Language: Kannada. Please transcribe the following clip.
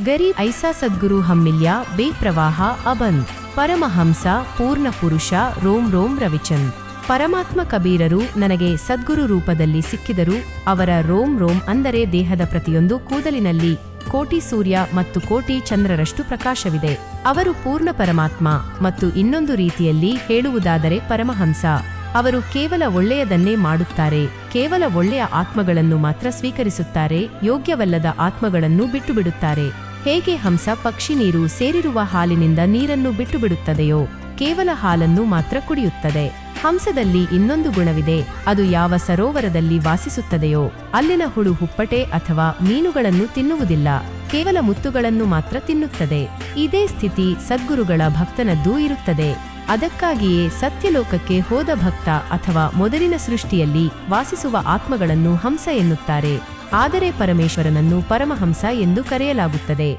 ಗರೀಬ್ ಐಸಾ ಸದ್ಗುರು ಹಮ್ಮಿಲ್ಯ ಬೇಪ್ರವಾಹ ಅಬಂದ್ ಪರಮಹಂಸ ಪೂರ್ಣ ಪುರುಷ ರೋಮ್ ರೋಮ್ ರವಿಚಂದ್. ಪರಮಾತ್ಮ ಕಬೀರರು ನನಗೆ ಸದ್ಗುರು ರೂಪದಲ್ಲಿ ಸಿಕ್ಕಿದರು. ಅವರ ರೋಮ್ ರೋಮ್ ಅಂದರೆ ದೇಹದ ಪ್ರತಿಯೊಂದು ಕೂದಲಿನಲ್ಲಿ ಕೋಟಿ ಸೂರ್ಯ ಮತ್ತು ಕೋಟಿ ಚಂದ್ರರಷ್ಟು ಪ್ರಕಾಶವಿದೆ. ಅವರು ಪೂರ್ಣ ಪರಮಾತ್ಮ ಮತ್ತು ಇನ್ನೊಂದು ರೀತಿಯಲ್ಲಿ ಹೇಳುವುದಾದರೆ ಪರಮಹಂಸ. ಅವರು ಕೇವಲ ಒಳ್ಳೆಯದನ್ನೇ ಮಾಡುತ್ತಾರೆ, ಕೇವಲ ಒಳ್ಳೆಯ ಆತ್ಮಗಳನ್ನು ಮಾತ್ರ ಸ್ವೀಕರಿಸುತ್ತಾರೆ, ಯೋಗ್ಯವಲ್ಲದ ಆತ್ಮಗಳನ್ನು ಬಿಟ್ಟುಬಿಡುತ್ತಾರೆ. ಹೇಗೆ ಹಂಸ ಪಕ್ಷಿ ನೀರು ಸೇರಿರುವ ಹಾಲಿನಿಂದ ನೀರನ್ನು ಬಿಟ್ಟುಬಿಡುತ್ತದೆಯೋ, ಕೇವಲ ಹಾಲನ್ನು ಮಾತ್ರ ಕುಡಿಯುತ್ತದೆ. ಹಂಸದಲ್ಲಿ ಇನ್ನೊಂದು ಗುಣವಿದೆ. ಅದು ಯಾವ ಸರೋವರದಲ್ಲಿ ವಾಸಿಸುತ್ತದೆಯೋ ಅಲ್ಲಿನ ಹುಳು ಹುಪ್ಪಟೆ ಅಥವಾ ಮೀನುಗಳನ್ನು ತಿನ್ನುವುದಿಲ್ಲ, ಕೇವಲ ಮುತ್ತುಗಳನ್ನು ಮಾತ್ರ ತಿನ್ನುತ್ತದೆ. ಇದೇ ಸ್ಥಿತಿ ಸದ್ಗುರುಗಳ ಭಕ್ತನದ್ದೂ ಇರುತ್ತದೆ. ಅದಕ್ಕಾಗಿಯೇ ಸತ್ಯಲೋಕಕ್ಕೆ ಹೋದ ಭಕ್ತ ಅಥವಾ ಮೊದಲಿನ ಸೃಷ್ಟಿಯಲ್ಲಿ ವಾಸಿಸುವ ಆತ್ಮಗಳನ್ನು ಹಂಸ ಎನ್ನುತ್ತಾರೆ. ಆದರೆ ಪರಮೇಶ್ವರನನ್ನು ಪರಮಹಂಸ ಎಂದು ಕರೆಯಲಾಗುತ್ತದೆ.